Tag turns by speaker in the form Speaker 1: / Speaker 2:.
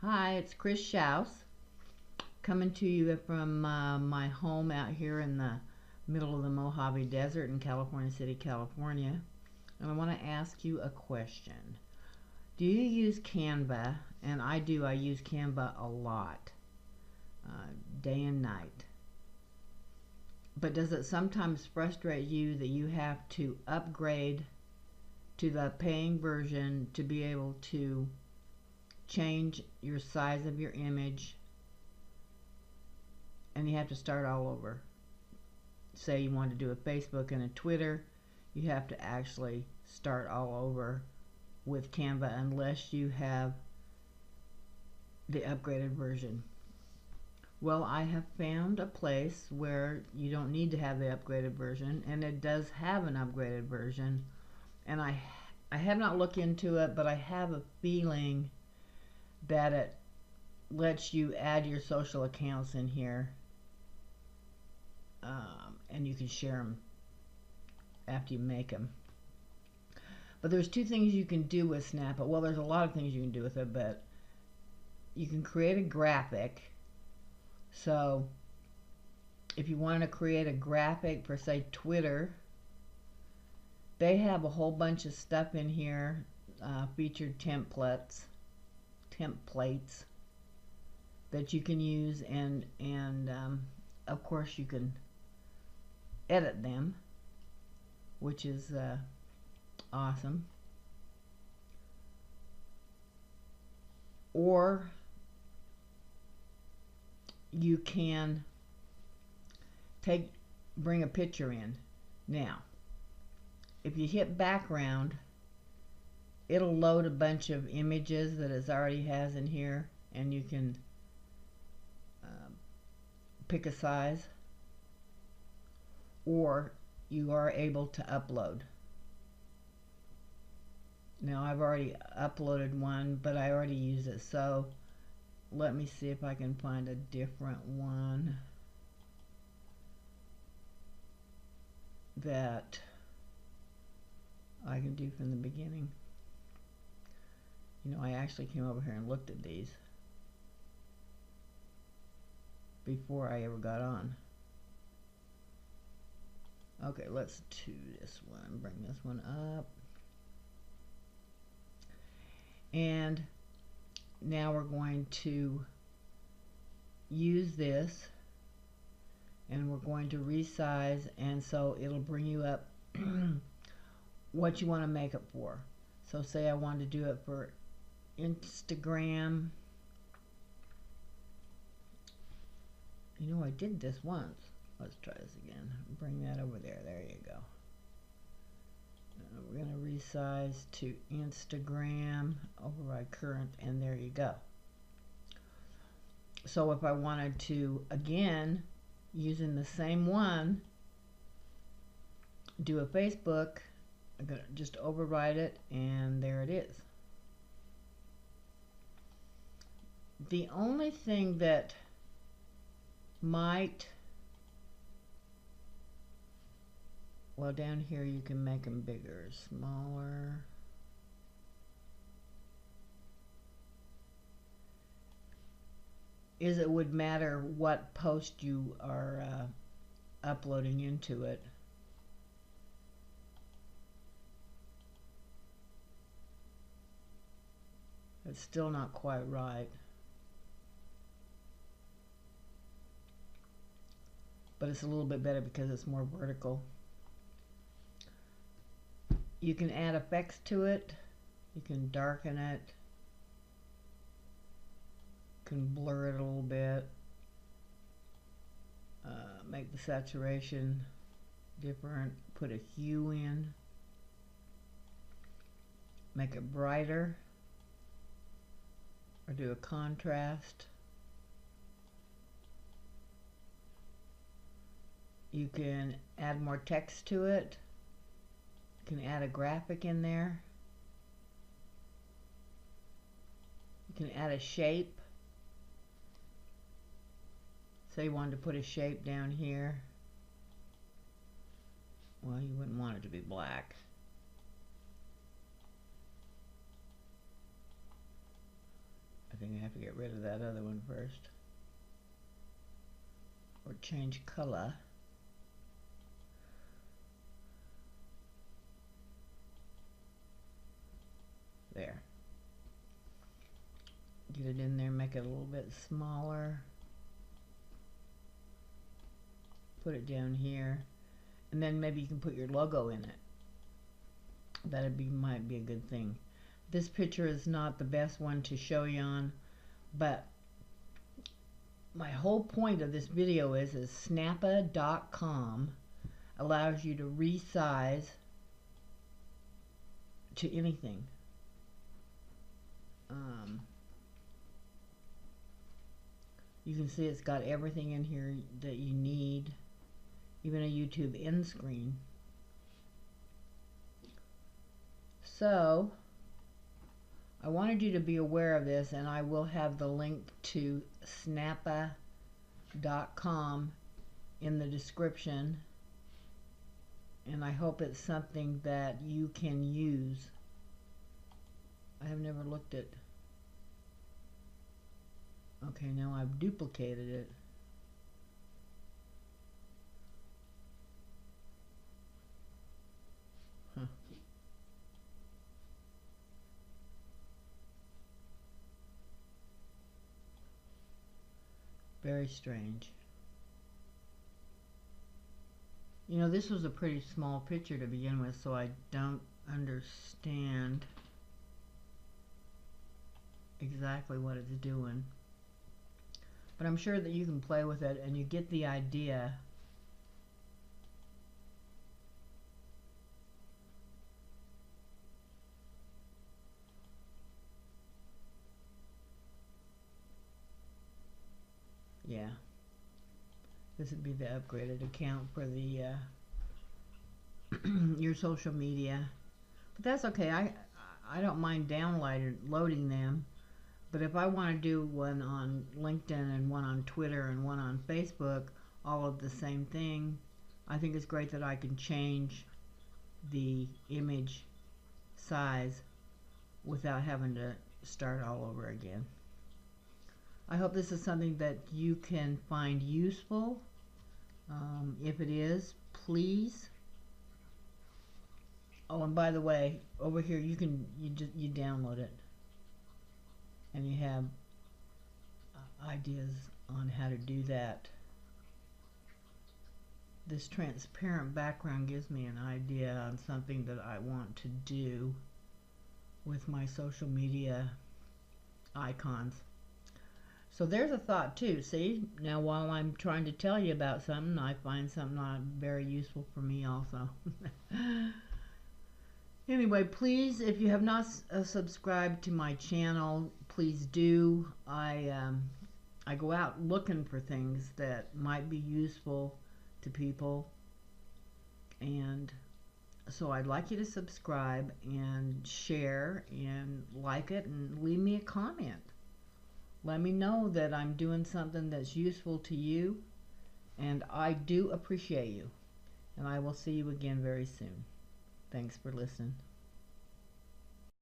Speaker 1: Hi, it's Chris Schaus coming to you from my home out here in the middle of the Mojave Desert in California City, California. And I want to ask you a question. Do you use Canva? And I do. I use Canva a lot, day and night. But does it sometimes frustrate you that you have to upgrade to the paying version to be able to change your size of your image, and you have to start all over? Say you want to do a Facebook and a Twitter, you have to actually start all over with Canva unless you have the upgraded version. Well, I have found a place where you don't need to have the upgraded version, and it does have an upgraded version, and I have not looked into it, but I have a feeling that it lets you add your social accounts in here, and you can share them after you make them. But there's two things you can do with Snap. Well, there's a lot of things you can do with it, but you can create a graphic. So if you want to create a graphic for, say, Twitter, they have a whole bunch of stuff in here, featured templates that you can use, and of course you can edit them, which is awesome. Or you can bring a picture in. Now, if you hit background, it'll load a bunch of images that it already has in here, and you can pick a size, or you are able to upload. Now, I've already uploaded one, but I already use it, so let me see if I can find a different one that I can do from the beginning. You know, I actually came over here and looked at these before I ever got on. Okay, let's do this one. Bring this one up. And now we're going to use this, and we're going to resize, and so it'll bring you up what you want to make it for. So say I want to do it for Instagram. You know, I did this once. Let's try this again. Bring that over there. There you go. We're going to resize to Instagram, override current, and there you go. So if I wanted to, again, using the same one, do a Facebook, I'm going to just override it, and there it is. The only thing that might, well, down here you can make them bigger, smaller. Is it would matter what post you are uploading into it. It's still not quite right. But it's a little bit better because it's more vertical. You can add effects to it. You can darken it. You can blur it a little bit. Make the saturation different. Put a hue in. Make it brighter. Or do a contrast. You can add more text to it. You can add a graphic in there. You can add a shape. Say you wanted to put a shape down here. Well, you wouldn't want it to be black. I think I have to get rid of that other one first. Or change color. There. Get it in there, make it a little bit smaller. Put it down here. And then maybe you can put your logo in it. Might be a good thing. This picture is not the best one to show you on, but my whole point of this video is snappa.com allows you to resize to anything. You can see it's got everything in here that you need, even a YouTube end screen. So I wanted you to be aware of this, and I will have the link to snappa.com in the description, and I hope it's something that you can use. I have never looked at. Okay, now I've duplicated it. Huh. Very strange. You know, this was a pretty small picture to begin with, so I don't understand exactly what it's doing. But I'm sure that you can play with it and you get the idea. Yeah. This would be the upgraded account for the your social media. But that's okay. I don't mind downloading them. But if I want to do one on LinkedIn and one on Twitter and one on Facebook, all of the same thing, I think it's great that I can change the image size without having to start all over again. I hope this is something that you can find useful. If it is, please. Oh, and by the way, over here you download it. And you have ideas on how to do that. This transparent background gives me an idea on something that I want to do with my social media icons. So there's a thought too. See, now while I'm trying to tell you about something, I find something not very useful for me also. Anyway, please, if you have not subscribed to my channel, please do. I go out looking for things that might be useful to people, and so I'd like you to subscribe and share and like it and leave me a comment. Let me know that I'm doing something that's useful to you, and I do appreciate you. And I will see you again very soon. Thanks for listening.